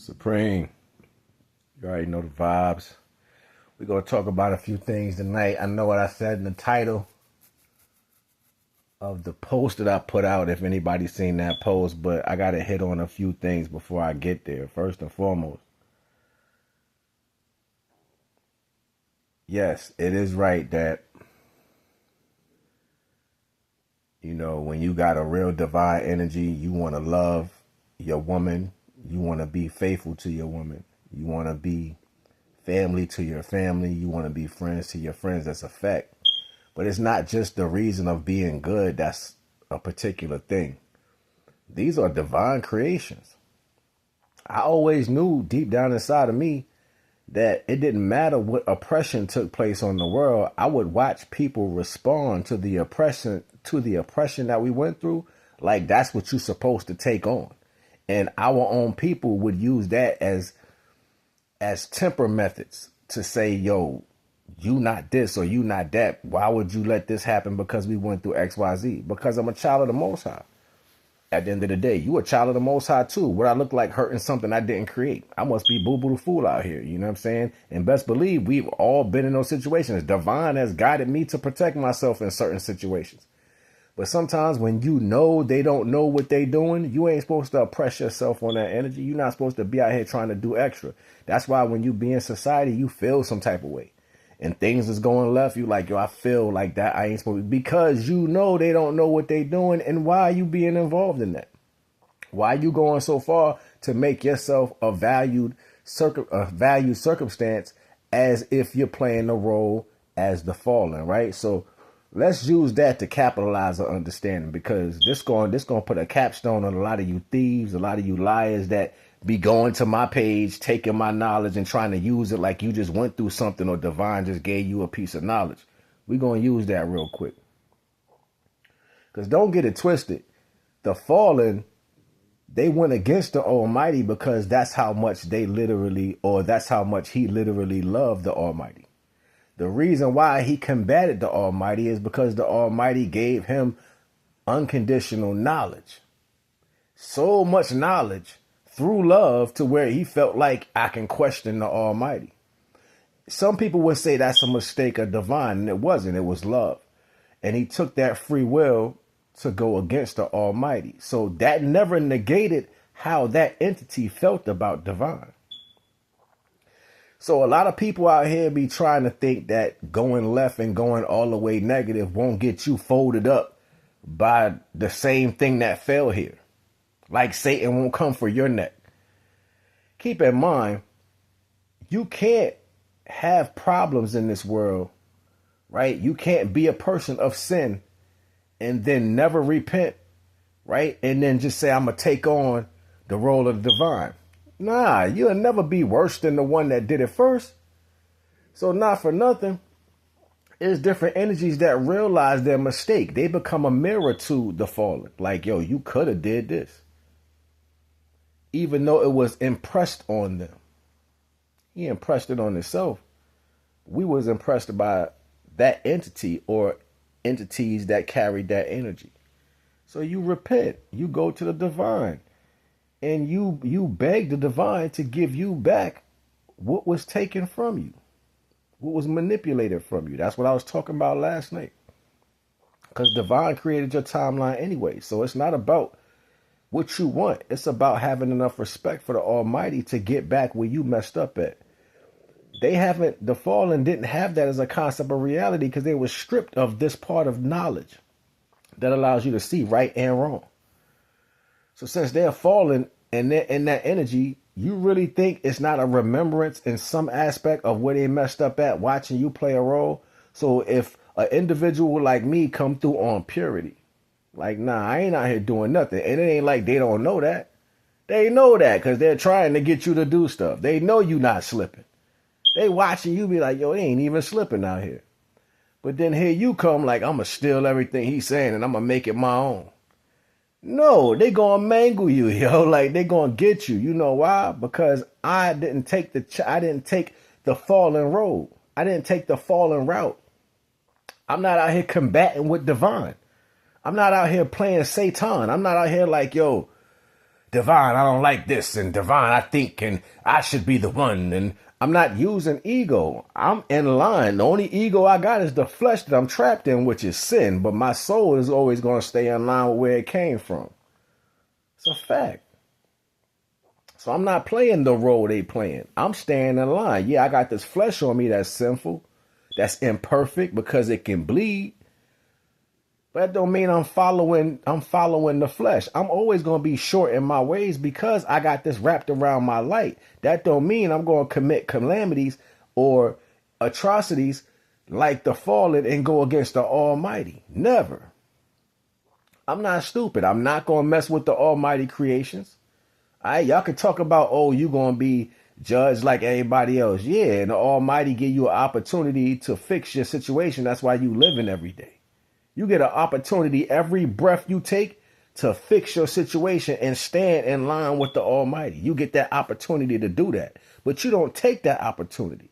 Supreme, you already know the vibes. We're going to talk about a few things tonight. I know what I said in the title of the post that I put out, if anybody's seen that post, but I got to hit on a few things before I get there. First and foremost, yes, it is right that, when you got a real divine energy, you want to love your woman. You want to be faithful to your woman. You want to be family to your family. You want to be friends to your friends. That's a fact. But it's not just the reason of being good. That's a particular thing. These are divine creations. I always knew deep down inside of me that it didn't matter what oppression took place on the world. I would watch people respond to the oppression that we went through. Like that's what you're supposed to take on. And our own people would use that as temper methods to say, yo, you not this or you not that. Why would you let this happen because we went through X, Y, Z? Because I'm a child of the Most High. At the end of the day, you a child of the Most High too. What I look like hurting something I didn't create. I must be boo-boo the fool out here. You know what I'm saying? And best believe we've all been in those situations. Divine has guided me to protect myself in certain situations. But sometimes when you know they don't know what they doing, you ain't supposed to oppress yourself on that energy. You're not supposed to be out here trying to do extra. That's why when you be in society, you feel some type of way. And things is going left, you like, yo, I feel like that. I ain't supposed to. Because you know they don't know what they doing. And why are you being involved in that? Why are you going so far to make yourself a valued circumstance as if you're playing the role as the fallen, right? So let's use that to capitalize on understanding, because this going to put a capstone on a lot of you thieves, a lot of you liars that be going to my page, taking my knowledge and trying to use it like you just went through something or divine just gave you a piece of knowledge. We're going to use that real quick. Because don't get it twisted. The fallen, they went against the Almighty because that's how much that's how much he literally loved the Almighty. The reason why he combated the Almighty is because the Almighty gave him unconditional knowledge. So much knowledge through love to where he felt like I can question the Almighty. Some people would say that's a mistake of divine, and it wasn't. It was love. And he took that free will to go against the Almighty. So that never negated how that entity felt about divine. So a lot of people out here be trying to think that going left and going all the way negative won't get you folded up by the same thing that fell here. Like Satan won't come for your neck. Keep in mind, you can't have problems in this world, right? You can't be a person of sin and then never repent, right? And then just say, I'm going to take on the role of the divine. Nah, you'll never be worse than the one that did it first. So not for nothing, there's different energies that realize their mistake. They become a mirror to the fallen. Like, yo, you could have did this. Even though it was impressed on them. He impressed it on himself. We was impressed by that entity or entities that carried that energy. So you repent. You go to the divine. And you beg the divine to give you back what was taken from you. What was manipulated from you. That's what I was talking about last night. Because divine created your timeline anyway. So it's not about what you want. It's about having enough respect for the Almighty to get back where you messed up at. The fallen didn't have that as a concept of reality because they were stripped of this part of knowledge that allows you to see right and wrong. So since they're fallen and they're in that energy, you really think it's not a remembrance in some aspect of where they messed up at, watching you play a role? So if an individual like me come through on purity, like, nah, I ain't out here doing nothing. And it ain't like they don't know that. They know that because they're trying to get you to do stuff. They know you not slipping. They watching you be like, yo, they ain't even slipping out here. But then here you come like, I'm going to steal everything he's saying and I'm going to make it my own. No, they going to mangle you, yo. Like, they going to get you. You know why? Because I didn't take the fallen road. I didn't take the fallen route. I'm not out here combating with divine. I'm not out here playing Satan. I'm not out here like, yo, divine, I don't like this, and divine, I think, and I should be the one. And I'm not using ego. I'm in line. The only ego I got is the flesh that I'm trapped in, which is sin. But my soul is always going to stay in line with where it came from. It's a fact. So I'm not playing the role they playing. I'm staying in line. Yeah, I got this flesh on me that's sinful, that's imperfect because it can bleed. But that don't mean I'm following the flesh. I'm always going to be short in my ways because I got this wrapped around my light. That don't mean I'm going to commit calamities or atrocities like the fallen and go against the Almighty. Never. I'm not stupid. I'm not going to mess with the Almighty creations. Y'all can talk about, oh, you going to be judged like everybody else. Yeah, and the Almighty give you an opportunity to fix your situation. That's why you living every day. You get an opportunity every breath you take to fix your situation and stand in line with the Almighty. You get that opportunity to do that, but you don't take that opportunity.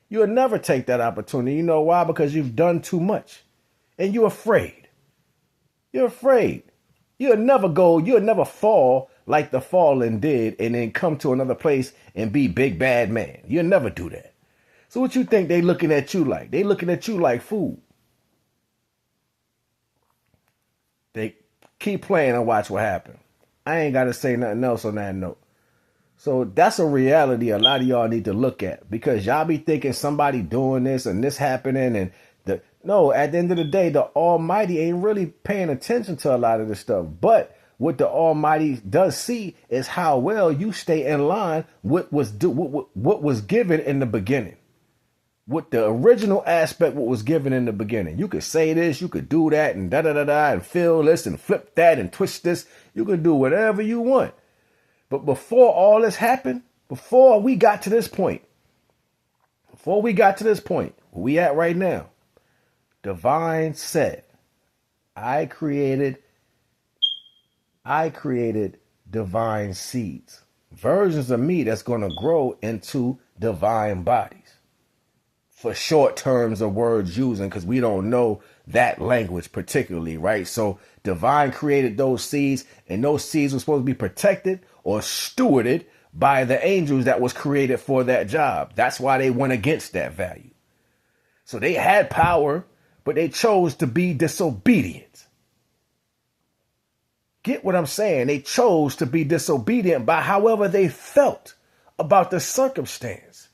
You'll never take that opportunity. You know why? Because you've done too much and you're afraid. You're afraid. You'll never fall like the fallen did and then come to another place and be big bad man. You'll never do that. So what you think they looking at you like? They looking at you like food. They keep playing and watch what happens. I ain't got to say nothing else on that note. So that's a reality a lot of y'all need to look at because y'all be thinking somebody doing this and this happening and no, at the end of the day, the Almighty ain't really paying attention to a lot of this stuff. But what the Almighty does see is how well you stay in line with what was given in the beginning. With the original aspect, what was given in the beginning. You could say this, you could do that, and da-da-da-da, and feel this, and flip that, and twist this. You can do whatever you want. But before all this happened, before we got to this point, where we at right now, Divine said, I created divine seeds, versions of me that's going to grow into divine bodies. For short terms of words using, because we don't know that language particularly, right? So divine created those seeds, and those seeds were supposed to be protected or stewarded by the angels that was created for that job. That's why they went against that value. So they had power, but they chose to be disobedient. Get what I'm saying? They chose to be disobedient by however they felt about the circumstance.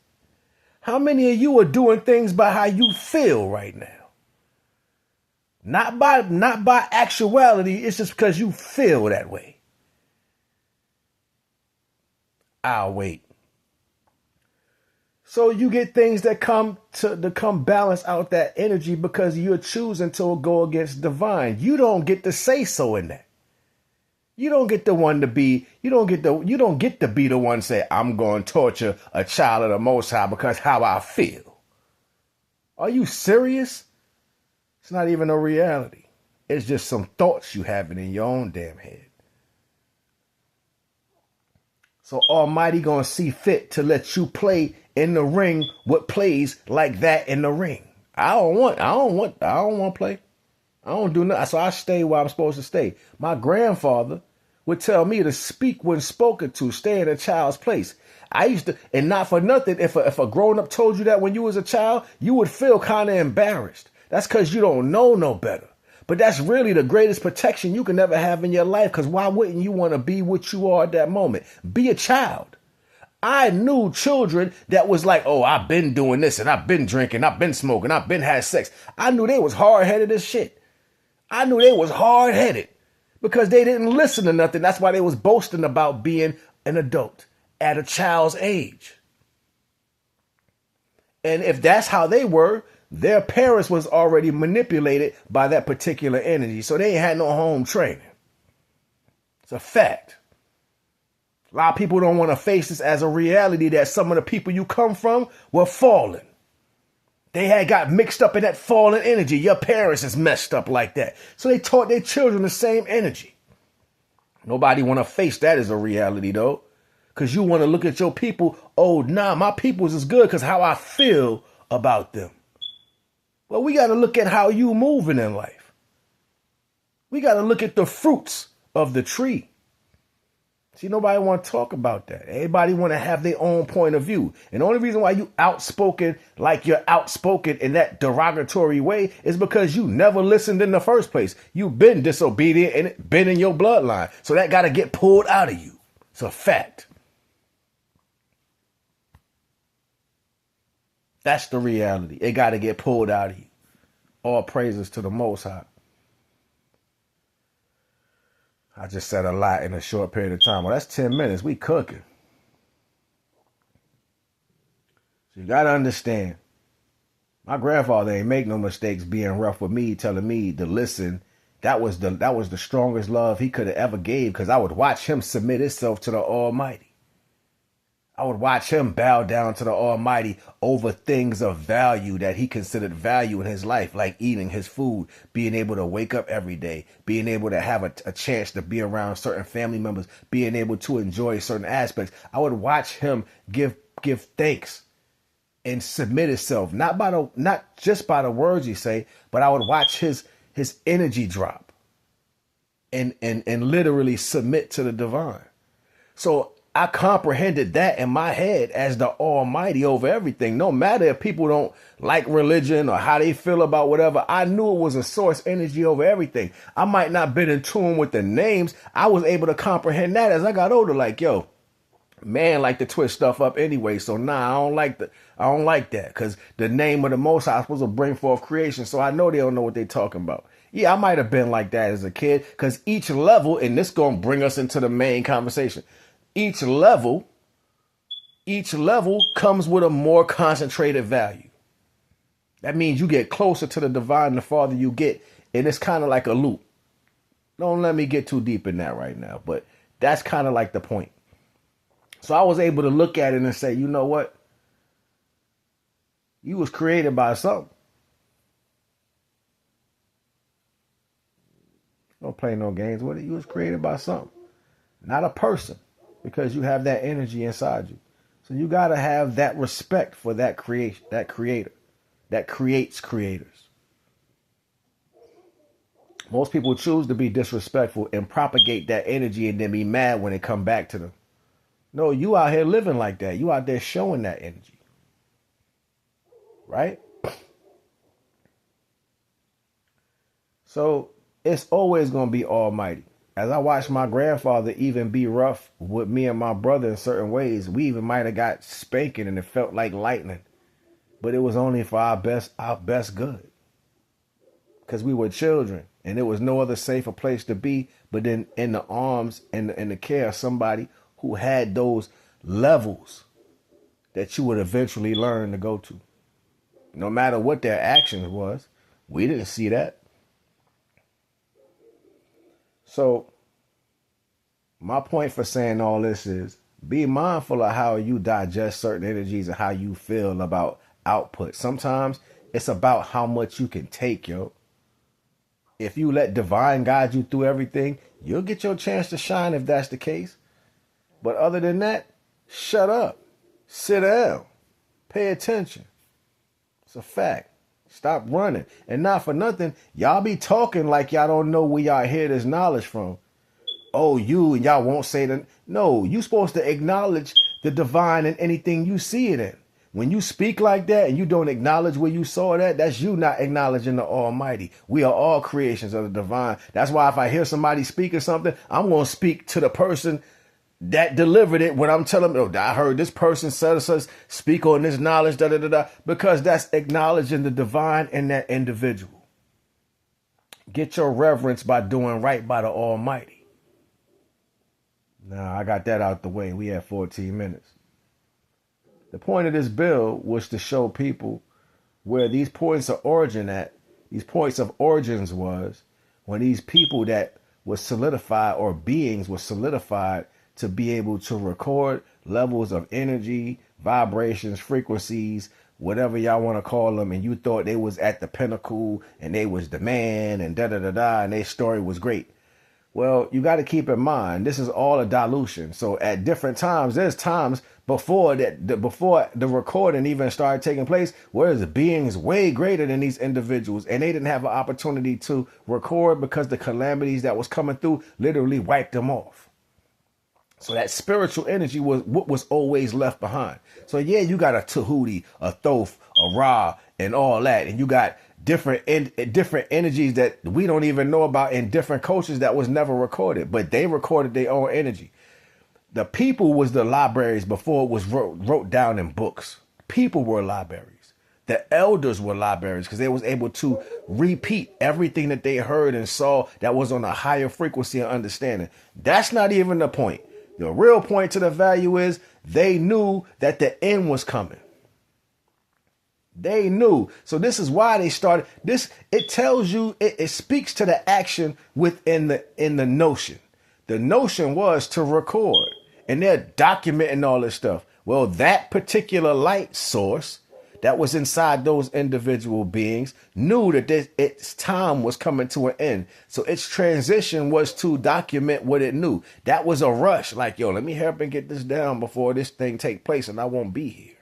How many of you are doing things by how you feel right now? Not by actuality. It's just because you feel that way. I'll wait. So you get things that come balance out that energy because you're choosing to go against divine. You don't get to say so in that. You don't get to be the one say, I'm going to torture a child of the Most High because how I feel. Are you serious? It's not even a reality. It's just some thoughts you having in your own damn head. So Almighty gonna see fit to let you play in the ring what plays like that in the ring. I don't want to play. I don't do nothing. So I stay where I'm supposed to stay. My grandfather would tell me to speak when spoken to, stay in a child's place. I used to, and not for nothing, if a grown-up told you that when you was a child, you would feel kind of embarrassed. That's because you don't know no better. But that's really the greatest protection you can ever have in your life, because why wouldn't you want to be what you are at that moment? Be a child. I knew children that was like, oh, I've been doing this and I've been drinking, I've been smoking, I've been had sex. I knew they was hard-headed as shit. I knew they was hard-headed because they didn't listen to nothing. That's why they was boasting about being an adult at a child's age. And if that's how they were, their parents was already manipulated by that particular energy. So they ain't had no home training. It's a fact. A lot of people don't want to face this as a reality that some of the people you come from were fallen. They had got mixed up in that fallen energy. Your parents is messed up like that. So they taught their children the same energy. Nobody want to face that as a reality though. Because you want to look at your people. Oh, nah, my people's is good because how I feel about them. Well, we got to look at how you moving in life. We got to look at the fruits of the tree. See, nobody want to talk about that. Everybody want to have their own point of view. And the only reason why you outspoken like you're outspoken in that derogatory way is because you never listened in the first place. You've been disobedient and it been in your bloodline. So that got to get pulled out of you. It's a fact. That's the reality. It got to get pulled out of you. All praises to the Most High. I just said a lot in a short period of time. Well, that's 10 minutes. We cooking. So you got to understand, my grandfather ain't make no mistakes being rough with me, telling me to listen. That was the strongest love he could have ever gave, because I would watch him submit himself to the Almighty. I would watch him bow down to the Almighty over things of value that he considered value in his life, like eating his food, being able to wake up every day, being able to have a chance to be around certain family members, being able to enjoy certain aspects. I would watch him give thanks and submit himself, not just by the words he say, but I would watch his energy drop and literally submit to the divine. So I comprehended that in my head as the Almighty over everything. No matter if people don't like religion or how they feel about whatever, I knew it was a source energy over everything. I might not been in tune with the names. I was able to comprehend that as I got older. Like, yo, man like to twist stuff up anyway. So I don't like that, because the name of the Most High is supposed to bring forth creation. So I know they don't know what they're talking about. Yeah, I might have been like that as a kid, because each level, and this going to bring us into the main conversation. Each level comes with a more concentrated value. That means you get closer to the divine the farther you get. And it's kind of like a loop. Don't let me get too deep in that right now, but that's kind of like the point. So I was able to look at it and say, you know what? You was created by something. Don't play no games with it. You was created by something, not a person. Because you have that energy inside you. So you got to have that respect for that creation, that creator, that creates creators. Most people choose to be disrespectful and propagate that energy and then be mad when it come back to them. No, you out here living like that. You out there showing that energy. Right? So it's always going to be Almighty. As I watched my grandfather even be rough with me and my brother in certain ways, we even might have got spanking and it felt like lightning. But it was only for our best good. Because we were children and there was no other safer place to be but in the arms and the care of somebody who had those levels that you would eventually learn to go to. No matter what their actions was, we didn't see that. So my point for saying all this is be mindful of how you digest certain energies and how you feel about output. Sometimes it's about how much you can take, yo. If you let divine guide you through everything, you'll get your chance to shine if that's the case. But other than that, shut up, sit down, pay attention. It's a fact. Stop running. And not for nothing, y'all be talking like y'all don't know where y'all hear this knowledge from. Oh, you and y'all won't say that. No, you supposed to acknowledge the divine in anything you see it in. When you speak like that and you don't acknowledge where you saw that, that's you not acknowledging the Almighty. We are all creations of the divine. That's why if I hear somebody speaking something, I'm going to speak to the person that delivered it when I'm telling them, oh, I heard this person says speak on this knowledge, because that's acknowledging the divine in that individual. Get your reverence by doing right by the Almighty. Now, I got that out the way. We had 14 minutes. The point of this bill was to show people where these points of origin these points of origins was when these people that was solidified or beings were solidified to be able to record levels of energy, vibrations, frequencies, whatever y'all want to call them, and you thought they was at the pinnacle and they was the man and and their story was great. Well, you got to keep in mind, this is all a dilution. So at different times, there's times before the recording even started taking place, where the beings way greater than these individuals, and they didn't have an opportunity to record because the calamities that was coming through literally wiped them off. So that spiritual energy was what was always left behind. So yeah, you got a Tahuti, a Thoth, a Ra, and all that, and you got different energies that we don't even know about in different cultures that was never recorded, but they recorded their own energy. The people was the libraries before it was wrote down in books. People were libraries. The elders were libraries because they was able to repeat everything that they heard and saw that was on a higher frequency of understanding. That's not even the point. The real point to the value is they knew that the end was coming. They knew. So this is why they started this. It tells you, it speaks to the action within the notion. The notion was to record, and they're documenting all this stuff. Well, that particular light source that was inside those individual beings knew that its time was coming to an end. So its transition was to document what it knew. That was a rush. Like, yo, let me hurry up and get this down before this thing take place and I won't be here.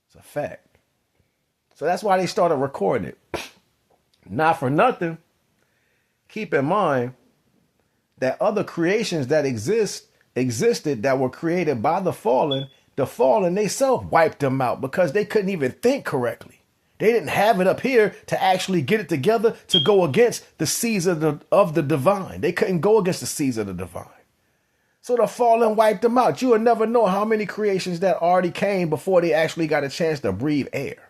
It's a fact. So that's why they started recording it. Not for nothing. Keep in mind that other creations that existed that were created by the fallen themselves wiped them out because they couldn't even think correctly. They didn't have it up here to actually get it together to go against the seeds of the divine. They couldn't go against the seeds of the divine. So the fallen wiped them out. You will never know how many creations that already came before they actually got a chance to breathe air.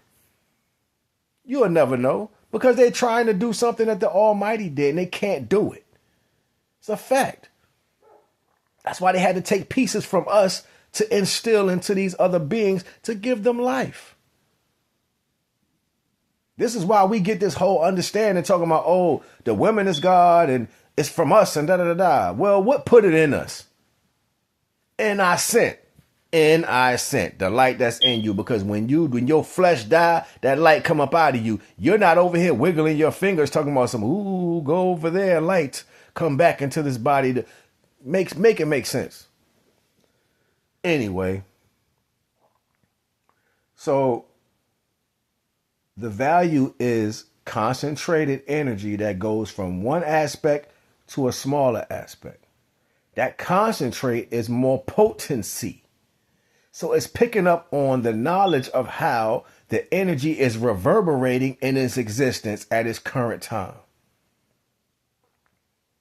You will never know because they're trying to do something that the Almighty did and they can't do it. It's a fact. That's why they had to take pieces from us to instill into these other beings to give them life. This is why we get this whole understanding talking about, oh, the women is God and it's from us and da-da-da-da. Well, what put it in us? And I sent the light that's in you, because when your flesh die, that light come up out of you. You're not over here wiggling your fingers talking about some, ooh, go over there, light, come back into this body. To make it make sense. Anyway, so the value is concentrated energy that goes from one aspect to a smaller aspect. That concentrate is more potency. So it's picking up on the knowledge of how the energy is reverberating in its existence at its current time.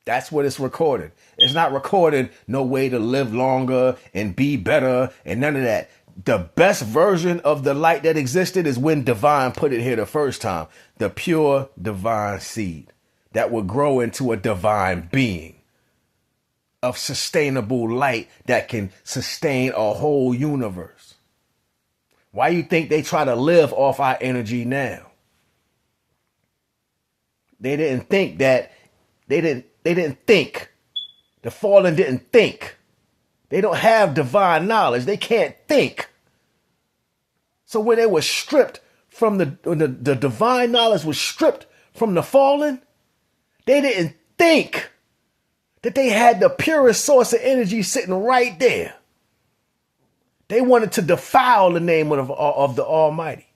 That's what it's recording. It's not recording no way to live longer and be better and none of that. The best version of the light that existed is when divine put it here the first time. The pure divine seed that would grow into a divine being of sustainable light that can sustain a whole universe. Why you think they try to live off our energy now? They didn't think that. They didn't think. The fallen didn't think. They don't have divine knowledge. They can't think. So when they were stripped from the divine knowledge was stripped from the fallen, they didn't think that they had the purest source of energy sitting right there. They wanted to defile the name of the Almighty.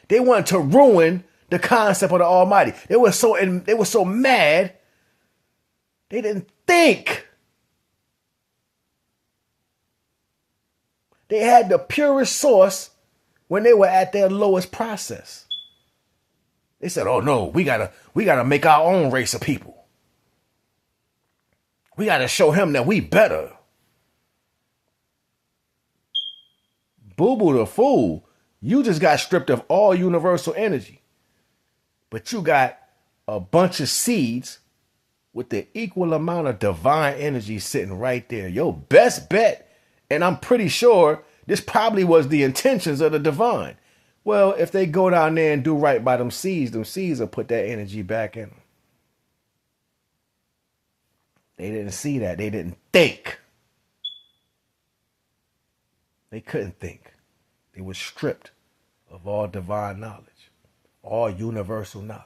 They wanted to ruin the concept of the Almighty. They were so mad. They didn't think. They had the purest source when they were at their lowest process. They said, "Oh no, we gotta make our own race of people. We gotta show him that we better." Boo-boo the fool, you just got stripped of all universal energy, but you got a bunch of seeds with the equal amount of divine energy sitting right there. Your best bet, and I'm pretty sure this probably was the intentions of the divine. Well, if they go down there and do right by them seeds will put that energy back in them. They didn't see that. They didn't think. They couldn't think. They were stripped of all divine knowledge, all universal knowledge.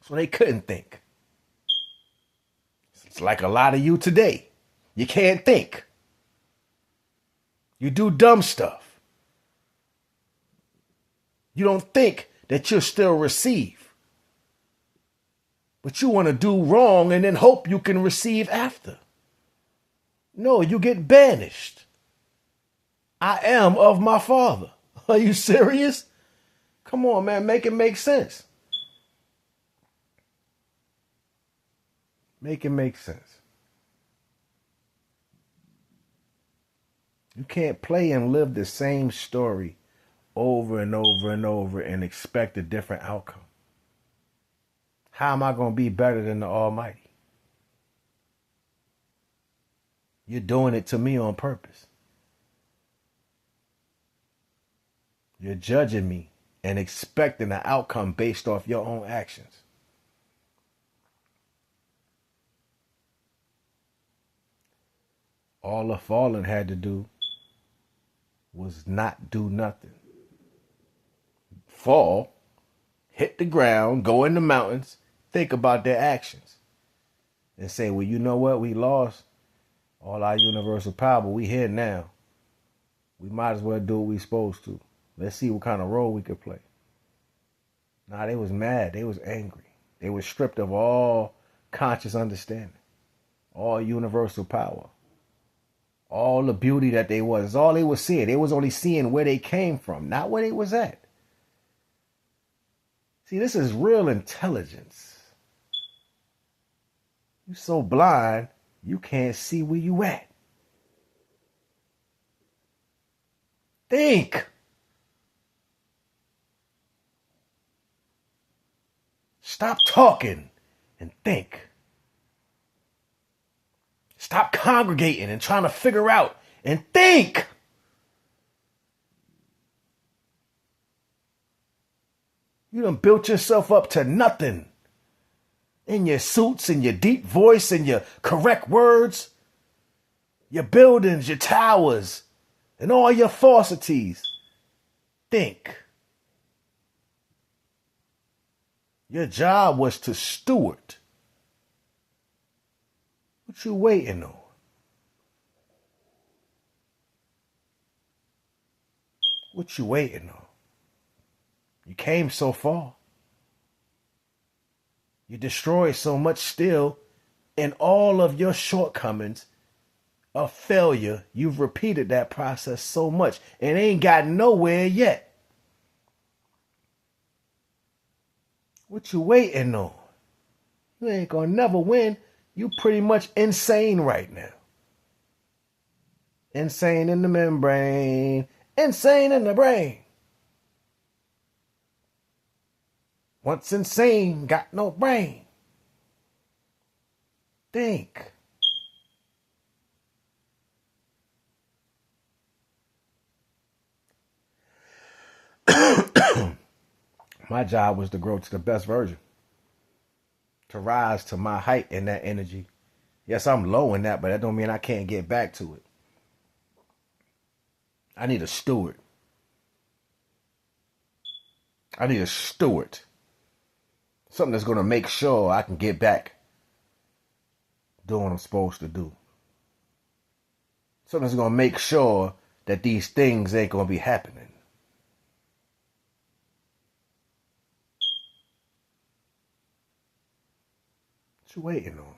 So they couldn't think. It's like a lot of you today. You can't think. You do dumb stuff. You don't think that you'll still receive. But you want to do wrong and then hope you can receive after. No, you get banished. I am of my Father. Are you serious? Come on, man. Make it make sense. Make it make sense. You can't play and live the same story over and over and over and expect a different outcome. How am I going to be better than the Almighty? You're doing it to me on purpose. You're judging me and expecting an outcome based off your own actions. All the fallen had to do was not do nothing. Fall, hit the ground, go in the mountains, think about their actions, and say, well, you know what? We lost all our universal power, but we here now. We might as well do what we supposed to. Let's see what kind of role we could play. Nah, they was mad. They was angry. They were stripped of all conscious understanding, all universal power, all the beauty that they was. It's all they was seeing. They was only seeing where they came from, not where they was at. See, this is real intelligence. You so blind, you can't see where you at. Think. Stop talking and think. Stop congregating and trying to figure out and think. You done built yourself up to nothing. In your suits and your deep voice and your correct words, your buildings, your towers, and all your falsities. Think. Your job was to steward. What you waiting on? What you waiting on? You came so far. You destroyed so much still, and all of your shortcomings of failure, you've repeated that process so much and ain't got nowhere yet. What you waiting on? You ain't gonna never win. You pretty much insane right now. Insane in the membrane. Insane in the brain. Once insane, got no brain. Think. My job was to grow to the best version. To rise to my height in that energy. Yes, I'm low in that, but that don't mean I can't get back to it. I need a steward. I need a steward. Something that's going to make sure I can get back doing what I'm supposed to do. Something that's going to make sure that these things ain't going to be happening. What you waiting on?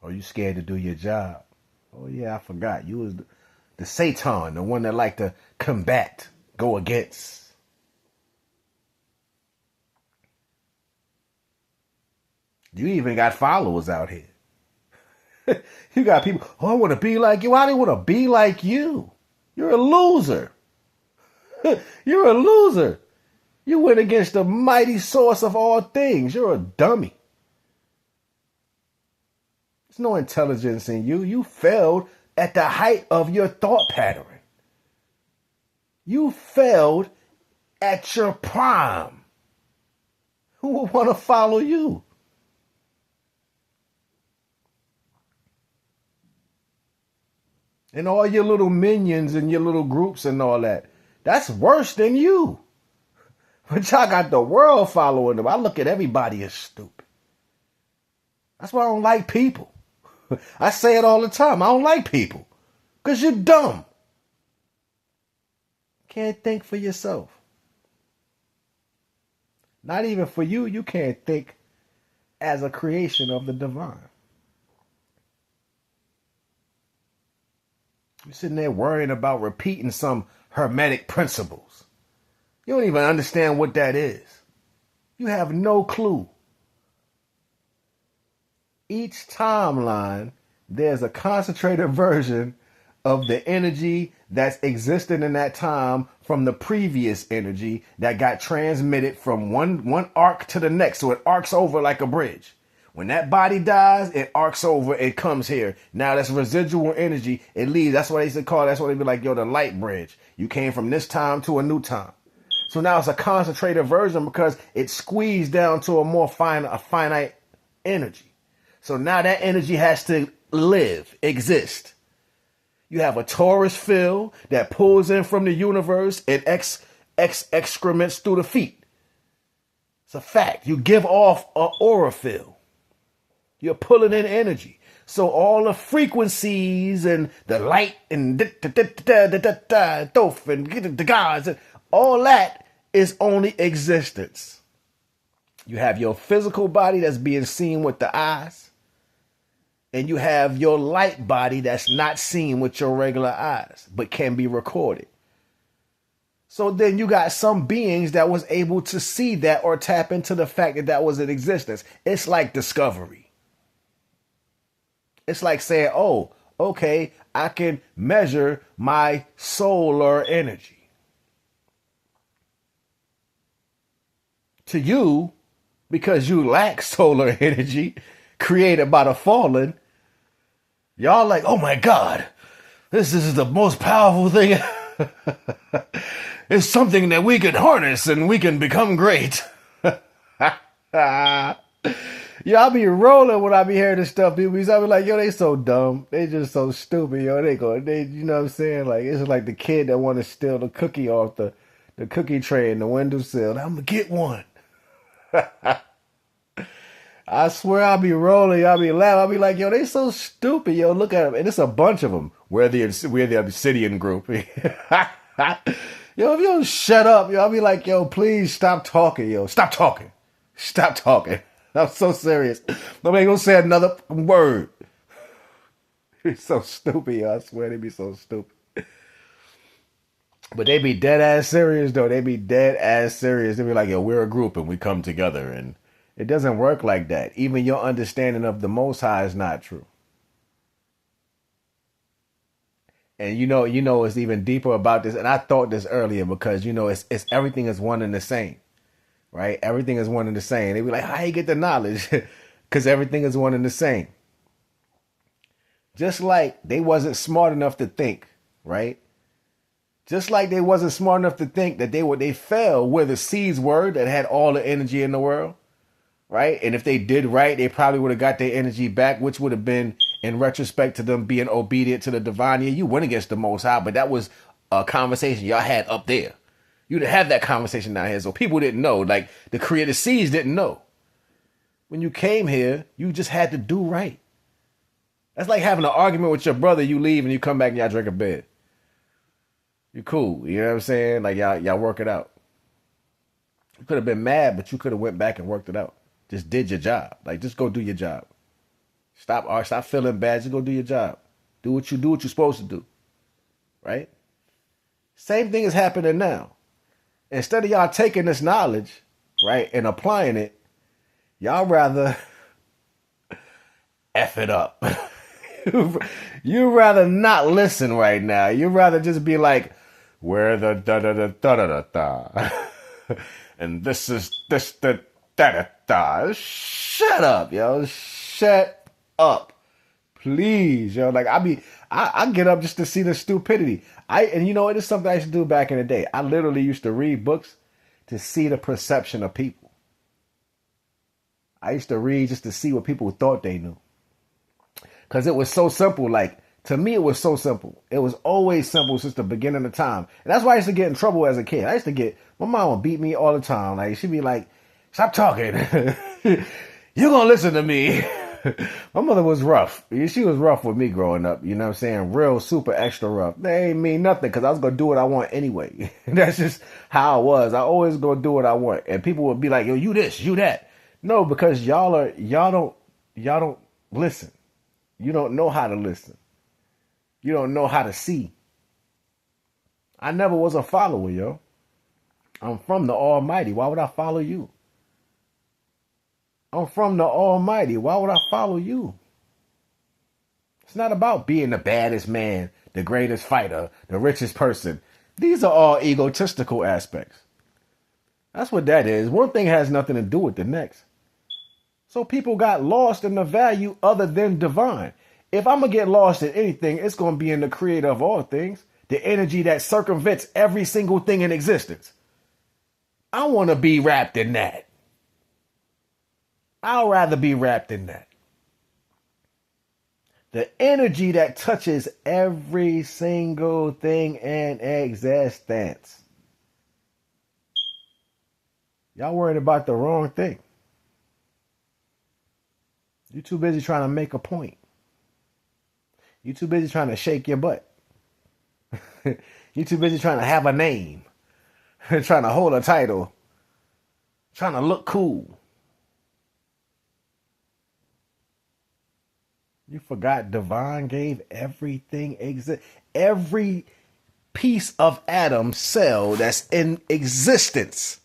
Are you scared to do your job? Oh yeah, I forgot. You was the Satan, the one that like to combat, go against. You even got followers out here. You got people, oh, I want to be like you. Why do you want to be like you? You're a loser. You're a loser. You went against the mighty source of all things. You're a dummy. There's no intelligence in you. You failed at the height of your thought pattern. You failed at your prime. Who would want to follow you? And all your little minions and your little groups and all that. That's worse than you. But y'all got the world following them. I look at everybody as stupid. That's why I don't like people. I say it all the time. I don't like people. Because you're dumb. Can't think for yourself. Not even for you. You can't think as a creation of the divine. You're sitting there worrying about repeating some hermetic principles. You don't even understand what that is. You have no clue. Each timeline, there's a concentrated version of the energy that's existing in that time from the previous energy that got transmitted from one arc to the next. So it arcs over like a bridge. When that body dies, it arcs over, it comes here. Now that's residual energy. It leaves. That's what they used to call it. That's what they be like, yo, the light bridge. You came from this time to a new time. So now it's a concentrated version because it's squeezed down to a finite energy. So now that energy has to live, exist. You have a torus field that pulls in from the universe and excrements through the feet. It's a fact. You give off an aura field. You're pulling in energy. So all the frequencies and the light and dof and the gods, all that is only existence. You have your physical body that's being seen with the eyes. And you have your light body that's not seen with your regular eyes, but can be recorded. So then you got some beings that was able to see that or tap into the fact that that was in existence. It's like discovery. It's like saying, oh, okay, I can measure my solar energy. To you, because you lack solar energy created by the fallen, y'all like, oh my God, this is the most powerful thing. It's something that we can harness and we can become great. Y'all be rolling when I be hearing this stuff. People be like, yo, they so dumb. They just so stupid, yo. You know what I'm saying? Like, it's like the kid that want to steal the cookie off the cookie tray in the windowsill. I'm going to get one. I swear I'll be rolling. I'll be laughing. I'll be like, yo, they so stupid, yo. Look at them. And it's a bunch of them. We're the obsidian group. Yo, if you don't shut up, yo, I'll be like, yo, please stop talking, yo. Stop talking. Stop talking. I'm so serious. Nobody gonna say another word. It's so stupid, yo. I swear they be so stupid. But they be dead ass serious, though. They be dead ass serious. They be like, yo, we're a group and we come together. And it doesn't work like that. Even your understanding of the Most High is not true. And you know, it's even deeper about this. And I thought this earlier because, you know, it's everything is one and the same. Right? Everything is one and the same. They be like, how you get the knowledge? Because everything is one and the same. Just like they wasn't smart enough to think, right? Just like they wasn't smart enough to think that they fell where the seeds were that had all the energy in the world, right? And if they did right, they probably would have got their energy back, which would have been in retrospect to them being obedient to the divine. Yeah, you went against the Most High, but that was a conversation y'all had up there. You didn't have that conversation down here, so people didn't know. Like, the creative seeds didn't know. When you came here, you just had to do right. That's like having an argument with your brother. You leave and you come back and y'all drink a bed. You're cool. You know what I'm saying? Like, y'all work it out. You could have been mad, but you could have went back and worked it out. Just did your job. Like, just go do your job. Stop feeling bad. Just go do your job. Do what you're supposed to do. Right? Same thing is happening now. Instead of y'all taking this knowledge, right, and applying it, y'all rather F it up. You rather not listen right now. You rather just be like, where the da-da-da-da-da-da. And this the da-da-da. Shut up, yo. Shut up. Please, yo. Like, I get up just to see the stupidity. And you know, it is something I used to do back in the day. I literally used to read books to see the perception of people. I used to read just to see what people thought they knew. Because it was so simple. Like, to me, it was so simple. It was always simple since the beginning of time. And that's why I used to get in trouble as a kid. My mom would beat me all the time. Like, she'd be like, stop talking. You're going to listen to me. My mother was rough. She was rough with me growing up. You know what I'm saying? Real, super extra rough. They ain't mean nothing because I was going to do what I want anyway. That's just how I was. I always going to do what I want. And people would be like, yo, you this, you that. No, because y'all don't listen. You don't know how to listen. You don't know how to see. I never was a follower, yo. I'm from the Almighty. Why would I follow you? I'm from the Almighty. Why would I follow you? It's not about being the baddest man, the greatest fighter, the richest person. These are all egotistical aspects. That's what that is. One thing has nothing to do with the next. So people got lost in the value other than divine. If I'm going to get lost in anything, it's going to be in the creator of all things, the energy that circumvents every single thing in existence. I want to be wrapped in that. I'll rather be wrapped in that. The energy that touches every single thing in existence. Y'all worried about the wrong thing. You're too busy trying to make a point. You're too busy trying to shake your butt. You're too busy trying to have a name. Trying to hold a title. Trying to look cool. You forgot divine gave everything exist. Every piece of atom cell that's in existence,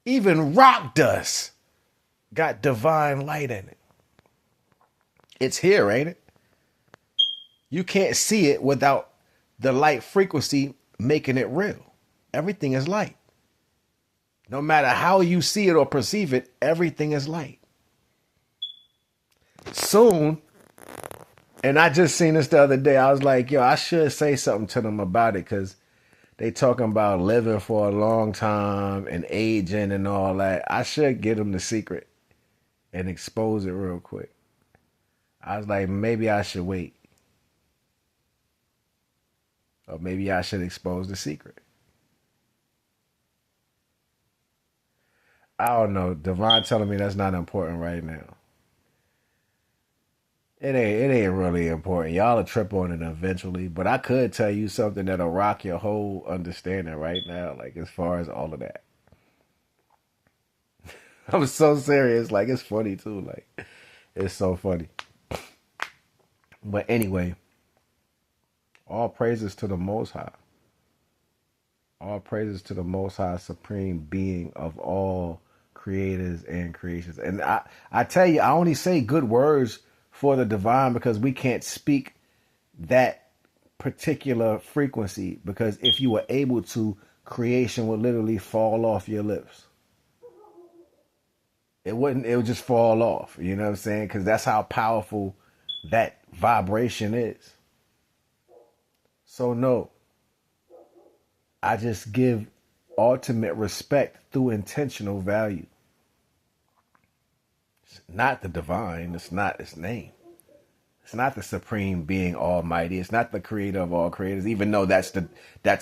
even rock dust, got divine light in it. It's here, ain't it? You can't see it without the light frequency making it real. Everything is light. No matter how you see it or perceive it, everything is light. Soon, and I just seen this the other day, I was like, yo, I should say something to them about it, because they talking about living for a long time and aging and all that. I should get them the secret and expose it real quick. I was like, maybe I should wait. Or maybe I should expose the secret. I don't know. Devon telling me that's not important right now. It ain't really important. Y'all will trip on it eventually. But I could tell you something that'll rock your whole understanding right now. Like, as far as all of that. I'm so serious. Like, it's funny too. Like, it's so funny. But anyway, all praises to the Most High. All praises to the Most High, supreme being of all creators and creations. And I tell you, I only say good words for the divine because we can't speak that particular frequency. Because if you were able to, creation would literally fall off your lips. It wouldn't, it would just fall off. You know what I'm saying? Because that's how powerful that vibration is. So no, I just give ultimate respect through intentional value. It's not the divine. It's not its name. It's not the supreme being almighty. It's not the creator of all creators, even though that's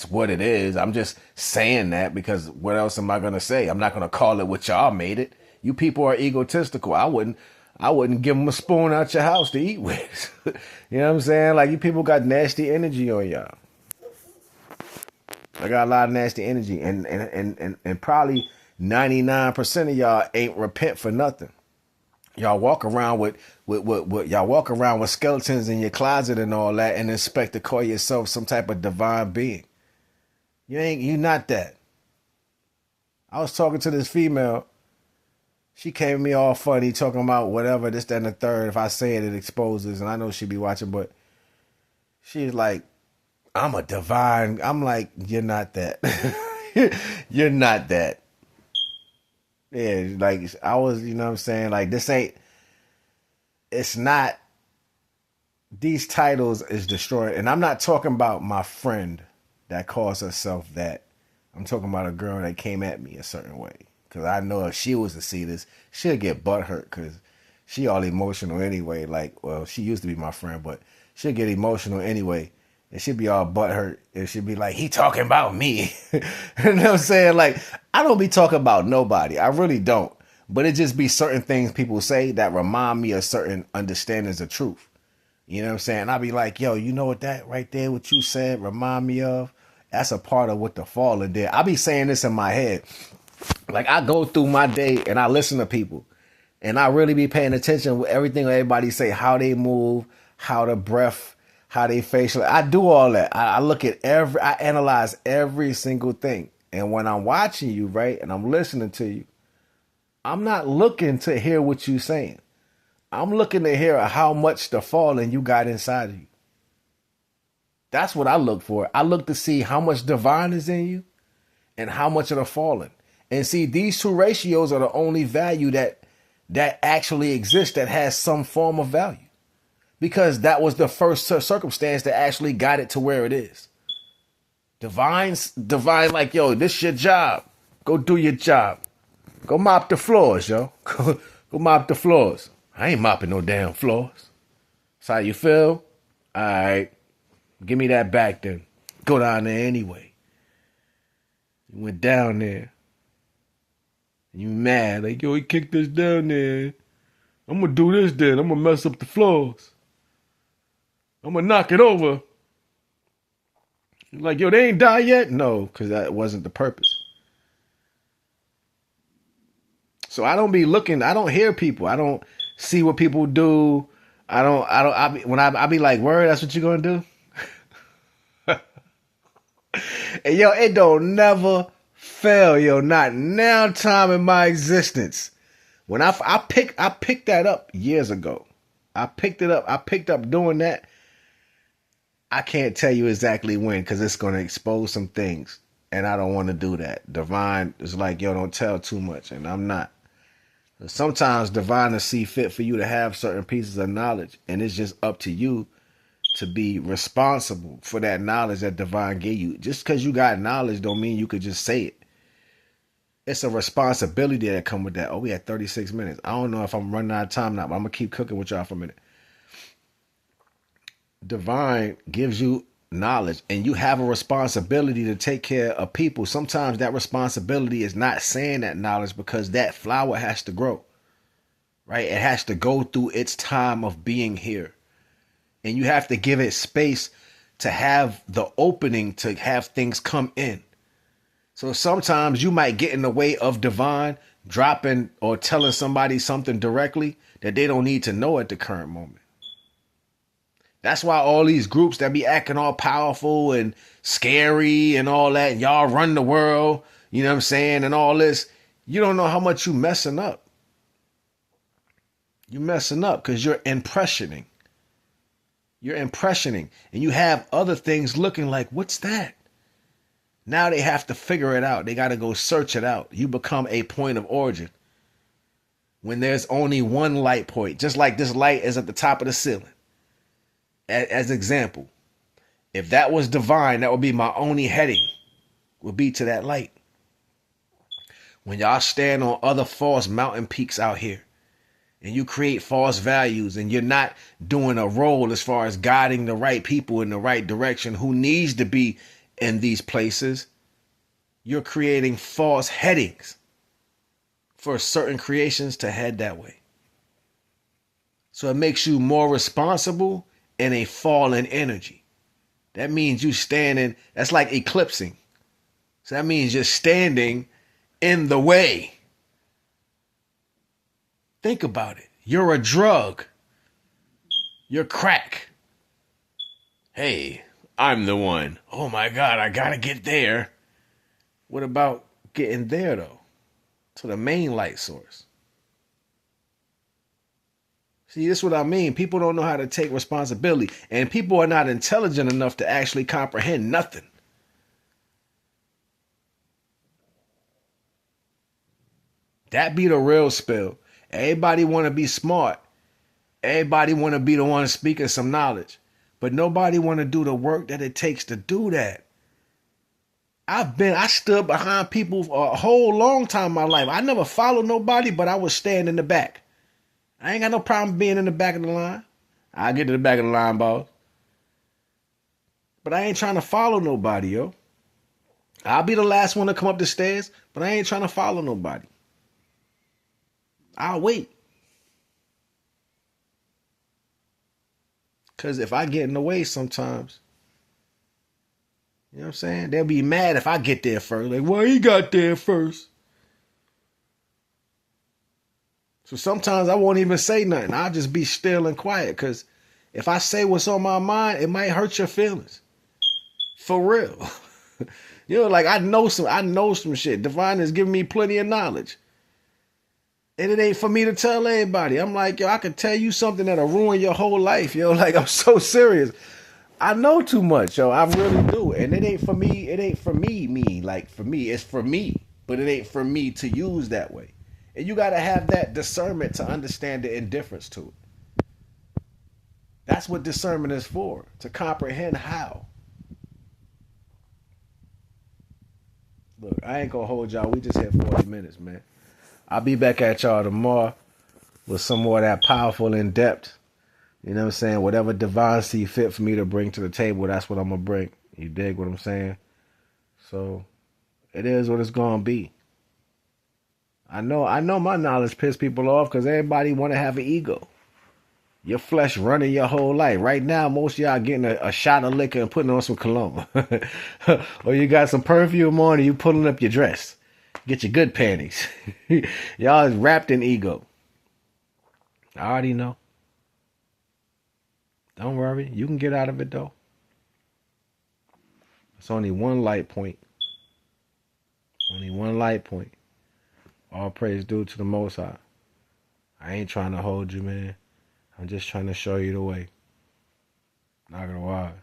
what it is. I'm just saying that because what else am I going to say? I'm not going to call it what y'all made it. You people are egotistical. I wouldn't give them a spoon out your house to eat with. You know what I'm saying? Like, you people got nasty energy on y'all. I got a lot of nasty energy, and probably 99% of y'all ain't repent for nothing. Y'all walk around with y'all walk around with skeletons in your closet and all that, and expect to call yourself some type of divine being. You not that. I was talking to this female. She came at me all funny, talking about whatever, this, that, and the third. If I say it, it exposes, and I know she'd be watching, but she's like, I'm a divine. I'm like, you're not that. You're not that. Yeah, like, I was, you know what I'm saying? Like, it's not, these titles is destroying. And I'm not talking about my friend that calls herself that. I'm talking about a girl that came at me a certain way. Because I know if she was to see this, she'll get butthurt because she all emotional anyway. Like, well, she used to be my friend, but she'll get emotional anyway. And she'll be all butthurt. And she'll be like, he talking about me. You know what I'm saying? Like, I don't be talking about nobody. I really don't. But it just be certain things people say that remind me of certain understandings of truth. You know what I'm saying? I'll be like, yo, you know what that right there, what you said, remind me of? That's a part of what the fallen did. I be saying this in my head. Like, I go through my day and I listen to people. And I really be paying attention with everything everybody say, how they move, how the breath, how they facial. I do all that. I look at I analyze every single thing. And when I'm watching you, right, and I'm listening to you, I'm not looking to hear what you're saying. I'm looking to hear how much the fallen you got inside of you. That's what I look for. I look to see how much divine is in you and how much of the fallen. And see, these two ratios are the only value that actually exists that has some form of value. Because that was the first circumstance that actually got it to where it is. Divine, like, yo, this your job. Go do your job. Go mop the floors, yo. Go mop the floors. I ain't mopping no damn floors. That's how you feel? All right. Give me that back then. Go down there anyway. You went down there. You mad. Like, yo, he kicked us down there. I'm going to do this then. I'm going to mess up the floors. I'm going to knock it over. Like, yo, they ain't died yet? No, because that wasn't the purpose. So I don't be looking. I don't hear people. I don't see what people do. I be like, word, that's what you're going to do? And yo, it don't never fail, yo. Not now time in my existence. When I picked that up years ago. I picked it up. I picked up doing that. I can't tell you exactly when because it's going to expose some things. And I don't want to do that. Divine is like, yo, don't tell too much. And I'm not. Sometimes divine will see fit for you to have certain pieces of knowledge. And it's just up to you to be responsible for that knowledge that divine gave you. Just because you got knowledge don't mean you could just say it. It's a responsibility that come with that. Oh, we had 36 minutes. I don't know if I'm running out of time now, but I'm going to keep cooking with y'all for a minute. Divine gives you knowledge and you have a responsibility to take care of people. Sometimes that responsibility is not saying that knowledge because that flower has to grow, right? It has to go through its time of being here. And you have to give it space to have the opening to have things come in. So sometimes you might get in the way of divine dropping or telling somebody something directly that they don't need to know at the current moment. That's why all these groups that be acting all powerful and scary and all that, and y'all run the world, you know what I'm saying, and all this, you don't know how much you messing up. You're messing up because you're impressioning. You're impressioning, and you have other things looking like, what's that? Now they have to figure it out. They got to go search it out. You become a point of origin when there's only one light point, just like this light is at the top of the ceiling. As example, if that was divine, that would be my only heading, would be to that light. When y'all stand on other false mountain peaks out here and you create false values and you're not doing a role as far as guiding the right people in the right direction who needs to be in these places, you're creating false headings for certain creations to head that way. So it makes you more responsible in a fallen energy. That means you standing, that's like eclipsing. So that means you're standing in the way. Think about it. You're a drug. You're crack. Hey, I'm the one. Oh my God, I gotta get there. What about getting there though? To the main light source. See, this is what I mean. People don't know how to take responsibility. And people are not intelligent enough to actually comprehend nothing. That be the real spill. Everybody want to be smart. Everybody want to be the one speaking some knowledge. But nobody want to do the work that it takes to do that. I stood behind people for a whole long time in my life. I never followed nobody, but I would stand in the back. I ain't got no problem being in the back of the line. I'll get to the back of the line, boss. But I ain't trying to follow nobody, yo. I'll be the last one to come up the stairs, but I ain't trying to follow nobody. I'll wait. Because if I get in the way sometimes, you know what I'm saying? They'll be mad if I get there first. Like, well, he got there first. So sometimes I won't even say nothing. I'll just be still and quiet because If I say what's on my mind, it might hurt your feelings. For real. You know, like I know some shit. Divine has given me plenty of knowledge. And it ain't for me to tell everybody. I'm like, yo, I could tell you something that'll ruin your whole life, yo. Like, I'm so serious. I know too much, yo. I really do. And it ain't for me. It ain't for me. Like, for me. It's for me. But it ain't for me to use that way. And you got to have that discernment to understand the indifference to it. That's what discernment is for. To comprehend how. Look, I ain't going to hold y'all. We just hit 40 minutes, man. I'll be back at y'all tomorrow with some more of that powerful in depth. You know what I'm saying? Whatever divine see fit for me to bring to the table, that's what I'm going to bring. You dig what I'm saying? So it is what it's going to be. I know my knowledge piss people off because everybody want to have an ego. Your flesh running your whole life. Right now, most of y'all getting a shot of liquor and putting on some cologne. Or you got some perfume on and you pulling up your dress. Get your good panties. Y'all is wrapped in ego. I already know. Don't worry. You can get out of it, though. It's only one light point. Only one light point. All praise due to the Most High. I ain't trying to hold you, man. I'm just trying to show you the way. NAGA the wise.